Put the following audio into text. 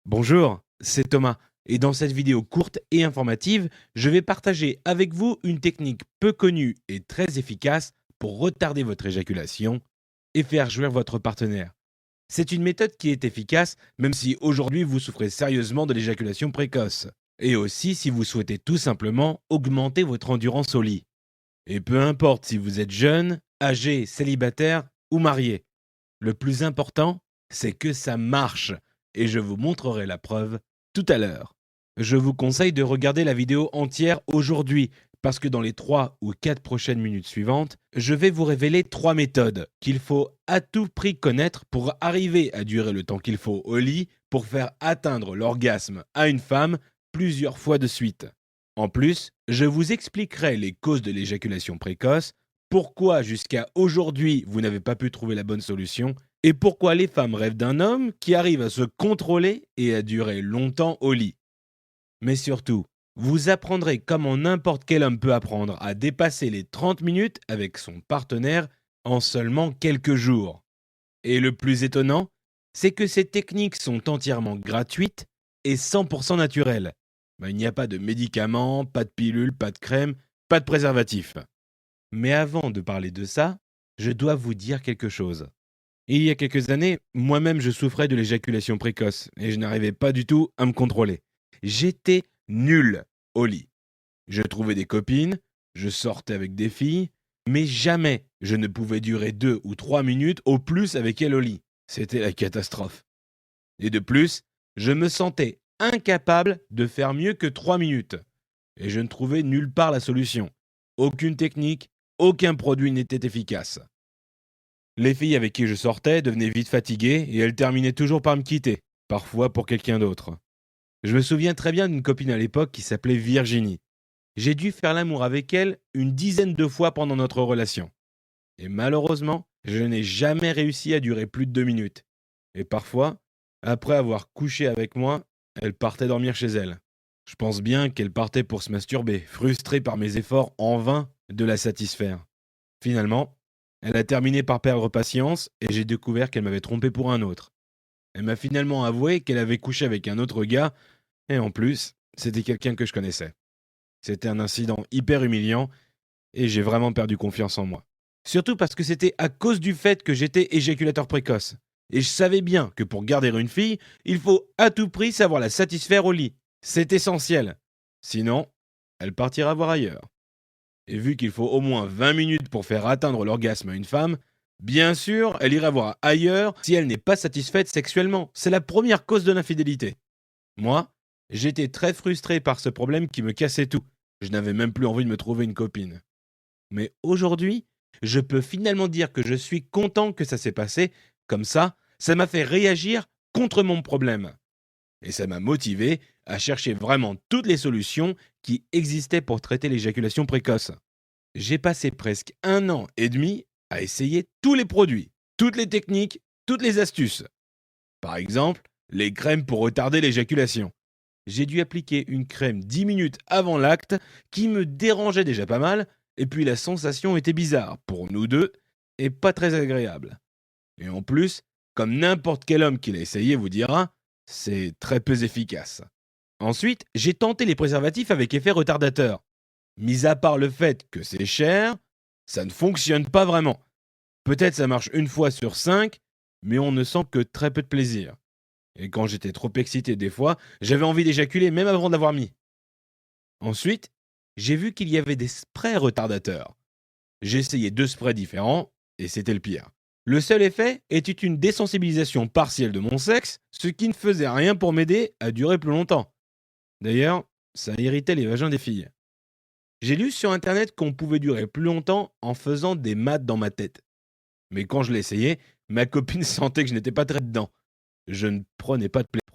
Bonjour, c'est Thomas et dans cette vidéo courte et informative, je vais partager avec vous une technique peu connue et très efficace pour retarder votre éjaculation et faire jouir votre partenaire. C'est une méthode qui est efficace même si aujourd'hui vous souffrez sérieusement de l'éjaculation précoce et aussi si vous souhaitez tout simplement augmenter votre endurance au lit. Et peu importe si vous êtes jeune, âgé, célibataire ou marié, le plus important, c'est que ça marche et je vous montrerai la preuve tout à l'heure. Je vous conseille de regarder la vidéo entière aujourd'hui parce que dans les 3 ou 4 prochaines minutes suivantes, je vais vous révéler 3 méthodes qu'il faut à tout prix connaître pour arriver à durer le temps qu'il faut au lit pour faire atteindre l'orgasme à une femme plusieurs fois de suite. En plus, je vous expliquerai les causes de l'éjaculation précoce, pourquoi jusqu'à aujourd'hui vous n'avez pas pu trouver la bonne solution et pourquoi les femmes rêvent d'un homme qui arrive à se contrôler et à durer longtemps au lit. Mais surtout, vous apprendrez comment n'importe quel homme peut apprendre à dépasser les 30 minutes avec son partenaire en seulement quelques jours. Et le plus étonnant, c'est que ces techniques sont entièrement gratuites et 100% naturelles. Il n'y a pas de médicaments, pas de pilules, pas de crème, pas de préservatif. Mais avant de parler de ça, je dois vous dire quelque chose. Il y a quelques années, moi-même je souffrais de l'éjaculation précoce et je n'arrivais pas du tout à me contrôler. J'étais nul au lit. Je trouvais des copines, je sortais avec des filles, mais jamais je ne pouvais durer 2 ou 3 minutes au plus avec elles au lit. C'était la catastrophe. Et de plus, je me sentais incapable de faire mieux que 3 minutes. Et je ne trouvais nulle part la solution. Aucune technique, aucun produit n'était efficace. Les filles avec qui je sortais devenaient vite fatiguées et elles terminaient toujours par me quitter, parfois pour quelqu'un d'autre. Je me souviens très bien d'une copine à l'époque qui s'appelait Virginie. J'ai dû faire l'amour avec elle une dizaine de fois pendant notre relation. Et malheureusement, je n'ai jamais réussi à durer plus de 2 minutes. Et parfois, après avoir couché avec moi, elle partait dormir chez elle. Je pense bien qu'elle partait pour se masturber, frustrée par mes efforts en vain de la satisfaire. Finalement, elle a terminé par perdre patience et j'ai découvert qu'elle m'avait trompé pour un autre. Elle m'a finalement avoué qu'elle avait couché avec un autre gars et en plus, c'était quelqu'un que je connaissais. C'était un incident hyper humiliant et j'ai vraiment perdu confiance en moi. Surtout parce que c'était à cause du fait que j'étais éjaculateur précoce. Et je savais bien que pour garder une fille, il faut à tout prix savoir la satisfaire au lit. C'est essentiel. Sinon, elle partira voir ailleurs. Et vu qu'il faut au moins 20 minutes pour faire atteindre l'orgasme à une femme, bien sûr, elle ira voir ailleurs si elle n'est pas satisfaite sexuellement. C'est la première cause de l'infidélité. Moi, j'étais très frustré par ce problème qui me cassait tout. Je n'avais même plus envie de me trouver une copine. Mais aujourd'hui, je peux finalement dire que je suis content que ça s'est passé. Comme ça m'a fait réagir contre mon problème. Et ça m'a motivé à chercher vraiment toutes les solutions qui existaient pour traiter l'éjaculation précoce. J'ai passé presque 1 an et demi à essayer tous les produits, toutes les techniques, toutes les astuces. Par exemple, les crèmes pour retarder l'éjaculation. J'ai dû appliquer une crème 10 minutes avant l'acte qui me dérangeait déjà pas mal, et puis la sensation était bizarre pour nous deux et pas très agréable. Et en plus, comme n'importe quel homme qui l'a essayé vous dira, c'est très peu efficace. Ensuite, j'ai tenté les préservatifs avec effet retardateur. Mis à part le fait que c'est cher, ça ne fonctionne pas vraiment. Peut-être ça marche une fois sur 5, mais on ne sent que très peu de plaisir. Et quand j'étais trop excité des fois, j'avais envie d'éjaculer même avant de l'avoir mis. Ensuite, j'ai vu qu'il y avait des sprays retardateurs. J'ai essayé 2 sprays différents, et c'était le pire. Le seul effet était une désensibilisation partielle de mon sexe, ce qui ne faisait rien pour m'aider à durer plus longtemps. D'ailleurs, ça irritait les vagins des filles. J'ai lu sur internet qu'on pouvait durer plus longtemps en faisant des maths dans ma tête. Mais quand je l'essayais, ma copine sentait que je n'étais pas très dedans. Je ne prenais pas de plaisir.